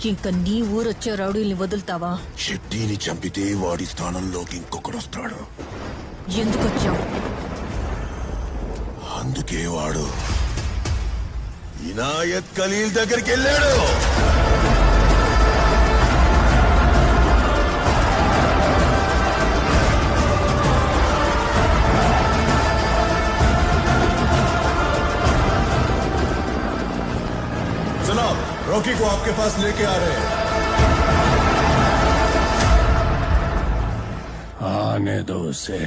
ఇంకా నీ ఊరొచ్చే రౌడీల్ని వదులుతావా? షెట్టిని చంపితే వాడి స్థానంలోకి ఇంకొకడొస్తాడు. ఎందుకొచ్చావు? అందుకే వాడు ఇనాయత్ ఖలీల్ దగ్గరికి వెళ్ళాడు. जनाब, रॉकी को आपके पास लेके आ रहे हैं. आने दो उसे.